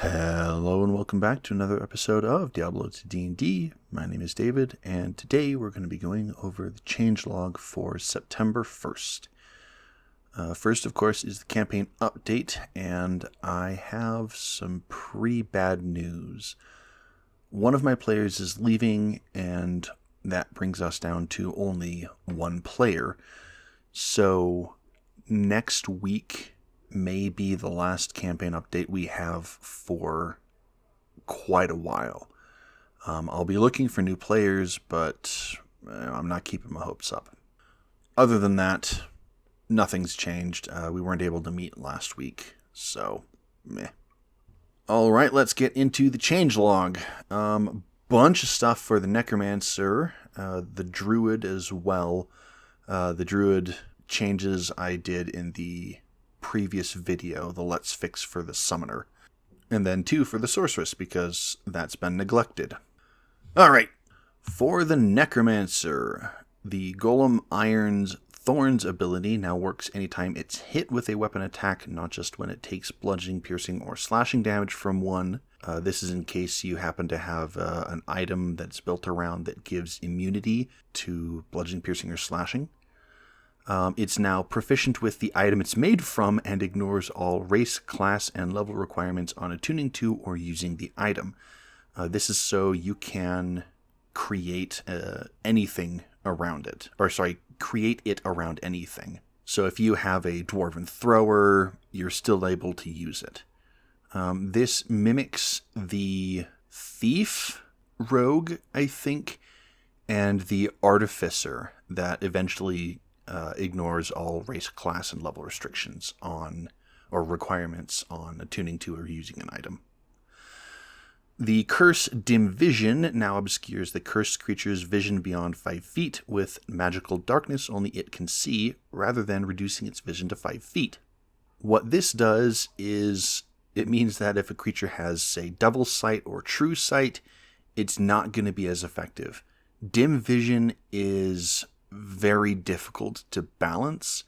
Hello and welcome back to another episode of Diablo to D&D. My name is David, and today we're going to be going over the changelog for September 1st. First, of course, is the campaign update, and I have some pretty bad news. One of my players is leaving, and that brings us down to only one player. So next week may be the last campaign update we have for quite a while. I'll be looking for new players, but I'm not keeping my hopes up. Other than that, nothing's changed. We weren't able to meet last week, so meh. Alright, let's get into the changelog. Bunch of stuff for the necromancer, the druid as well. The druid changes I did in the previous video, the Let's Fix for the summoner. And then 2 for the sorceress, because that's been neglected. Alright, for the necromancer, the Golem Iron's Thorns ability now works anytime it's hit with a weapon attack, not just when it takes bludgeoning, piercing, or slashing damage from one. This is in case you happen to have an item that's built around that gives immunity to bludgeoning, piercing, or slashing. It's now proficient with the item it's made from and ignores all race, class, and level requirements on attuning to or using the item. This is so you can create anything around it. Create it around anything. So if you have a dwarven thrower, you're still able to use it. This mimics the thief rogue, I think, and the artificer that eventually ignores all race, class, and level restrictions on, or requirements on attuning to or using an item. The curse Dim Vision now obscures the cursed creature's vision beyond 5 feet with magical darkness only it can see, rather than reducing its vision to 5 feet. What this does is it means that if a creature has, say, double sight or true sight, it's not going to be as effective. Dim Vision is very difficult to balance.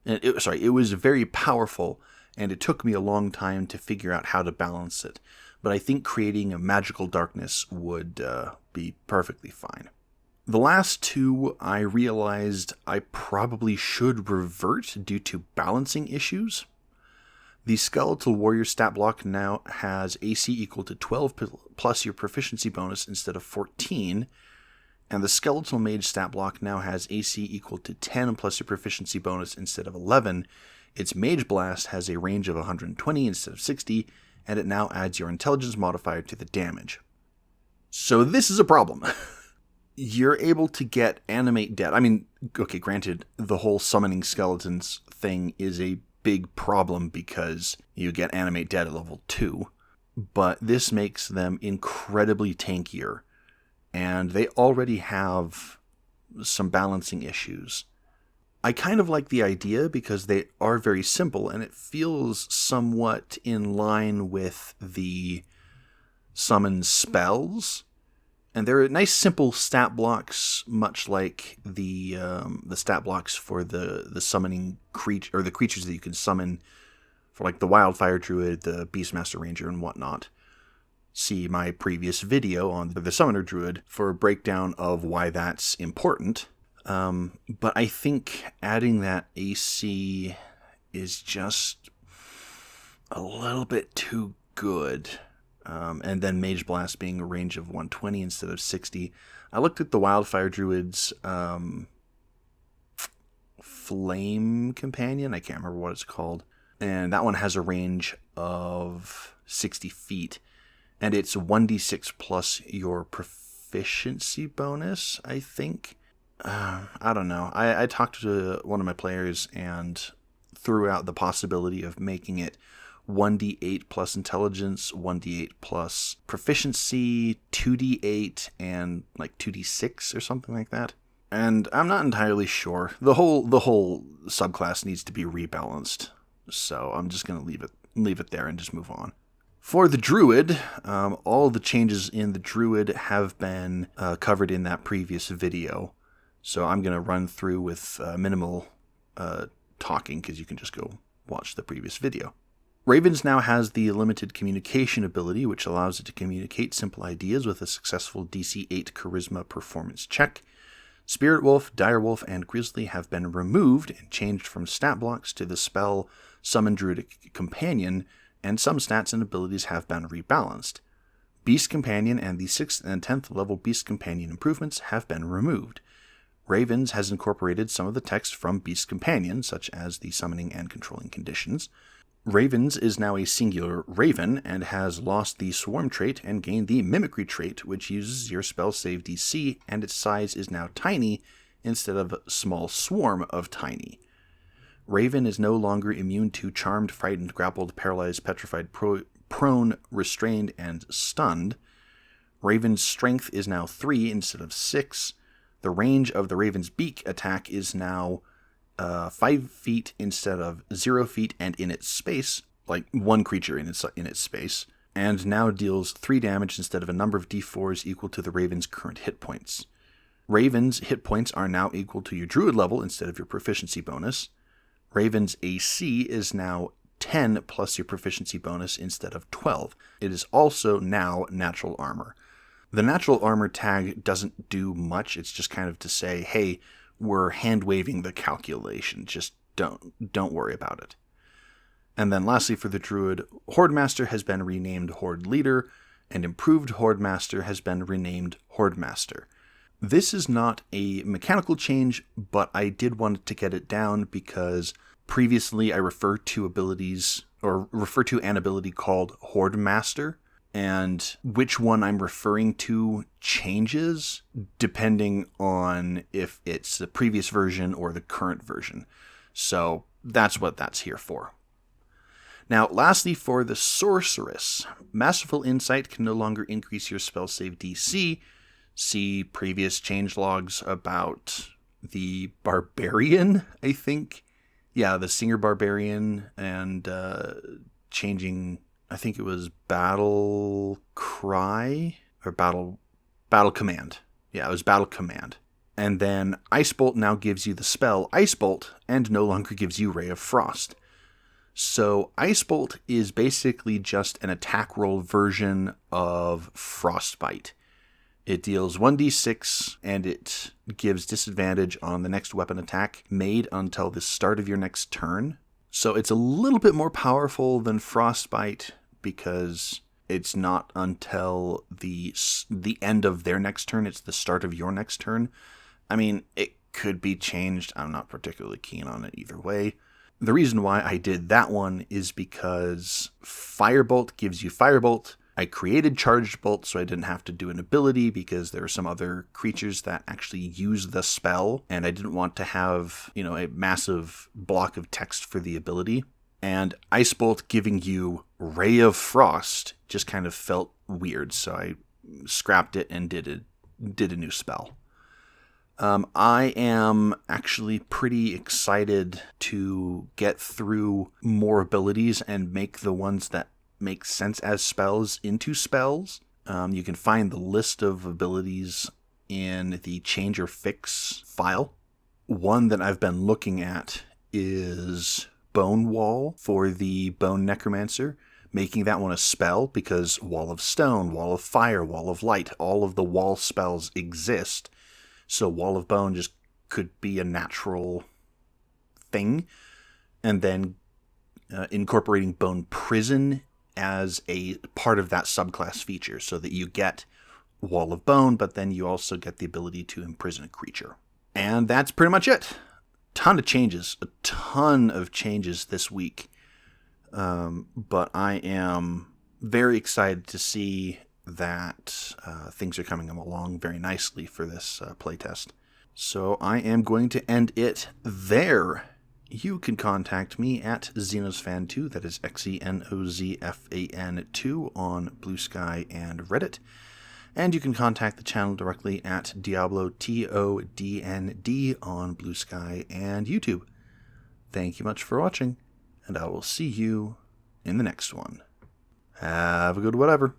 It was very powerful, and it took me a long time to figure out how to balance it. But I think creating a magical darkness would be perfectly fine. The last 2 I realized I probably should revert due to balancing issues. The Skeletal Warrior stat block now has AC equal to 12 plus your proficiency bonus instead of 14. And the Skeletal Mage stat block now has AC equal to 10 plus your proficiency bonus instead of 11. Its Mage Blast has a range of 120 instead of 60, and it now adds your intelligence modifier to the damage. So this is a problem. You're able to get Animate Dead. I mean, okay, granted, the whole summoning skeletons thing is a big problem because you get Animate Dead at level 2, but this makes them incredibly tankier. And they already have some balancing issues. I kind of like the idea because they are very simple, and it feels somewhat in line with the summon spells. And they're nice, simple stat blocks, much like the stat blocks for the summoning creature, or the creatures that you can summon for, like the Wildfire Druid, the Beastmaster Ranger, and whatnot. See my previous video on the Summoner Druid for a breakdown of why that's important. But I think adding that AC is just a little bit too good. And then Mage Blast being a range of 120 instead of 60. I looked at the Wildfire Druid's Flame Companion. I can't remember what it's called. And that one has a range of 60 feet. And it's 1d6 plus your proficiency bonus, I think. I don't know. I talked to one of my players and threw out the possibility of making it 1d8 plus intelligence, 1d8 plus proficiency, 2d8, and like 2d6 or something like that. And I'm not entirely sure. The whole subclass needs to be rebalanced. So I'm just going to leave it there and just move on. For the Druid, all the changes in the Druid have been covered in that previous video. So I'm going to run through with minimal talking, because you can just go watch the previous video. Ravens now has the limited communication ability, which allows it to communicate simple ideas with a successful DC 8 Charisma performance check. Spirit Wolf, Direwolf, and Grizzly have been removed and changed from stat blocks to the spell Summon Druidic Companion, and some stats and abilities have been rebalanced. Beast Companion and the 6th and 10th level Beast Companion improvements have been removed. Ravens has incorporated some of the text from Beast Companion, such as the summoning and controlling conditions. Ravens is now a singular Raven and has lost the Swarm trait and gained the Mimicry trait, which uses your spell save DC, and its size is now tiny instead of small swarm of tiny. Raven is no longer immune to Charmed, Frightened, Grappled, Paralyzed, Petrified, Prone, Restrained, and Stunned. Raven's strength is now 3 instead of 6. The range of the Raven's beak attack is now 5 feet instead of 0 feet, and in its space, like one creature in its space, and now deals 3 damage instead of a number of d4s equal to the Raven's current hit points. Raven's hit points are now equal to your Druid level instead of your proficiency bonus. Raven's AC is now 10 plus your proficiency bonus instead of 12. It is also now natural armor. The natural armor tag doesn't do much. It's just kind of to say, hey, we're hand-waving the calculation. Just don't worry about it. And then lastly for the Druid, Horde Master has been renamed Horde Leader, and Improved Horde Master has been renamed Horde Master. This is not a mechanical change, but I did want to get it down because previously I referred to an ability called Horde Master, and which one I'm referring to changes depending on if it's the previous version or the current version. So that's what that's here for. Now, lastly, for the Sorceress, Masterful Insight can no longer increase your spell save DC. See previous changelogs about the Barbarian, I think. Yeah, the Singer Barbarian, and changing, I think it was Battle Cry or Battle Command. Yeah, it was Battle Command. And then Ice Bolt now gives you the spell Ice Bolt and no longer gives you Ray of Frost. So Ice Bolt is basically just an attack roll version of Frostbite. It deals 1d6 and it gives disadvantage on the next weapon attack made until the start of your next turn. So it's a little bit more powerful than Frostbite because it's not until the end of their next turn, it's the start of your next turn. I mean, it could be changed. I'm not particularly keen on it either way. The reason why I did that one is because Firebolt gives you Firebolt. I created Charged Bolt so I didn't have to do an ability because there are some other creatures that actually use the spell, and I didn't want to have, a massive block of text for the ability. And Ice Bolt giving you Ray of Frost just kind of felt weird, so I scrapped it and did a new spell. I am actually pretty excited to get through more abilities and make the ones that make sense as spells into spells. You can find the list of abilities in the Change or Fix file. One that I've been looking at is Bone Wall for the Bone Necromancer, making that one a spell because Wall of Stone, Wall of Fire, Wall of Light, all of the wall spells exist. So Wall of Bone just could be a natural thing. And then incorporating Bone Prison as a part of that subclass feature so that you get Wall of Bone, but then you also get the ability to imprison a creature. And that's pretty much it. A ton of changes this week. But I am very excited to see that things are coming along very nicely for this playtest. So I am going to end it there. You can contact me at XenosFan2, that is XENOZFAN2 on Blue Sky and Reddit. And you can contact the channel directly at Diablo TODND on Blue Sky and YouTube. Thank you much for watching, and I will see you in the next one. Have a good whatever.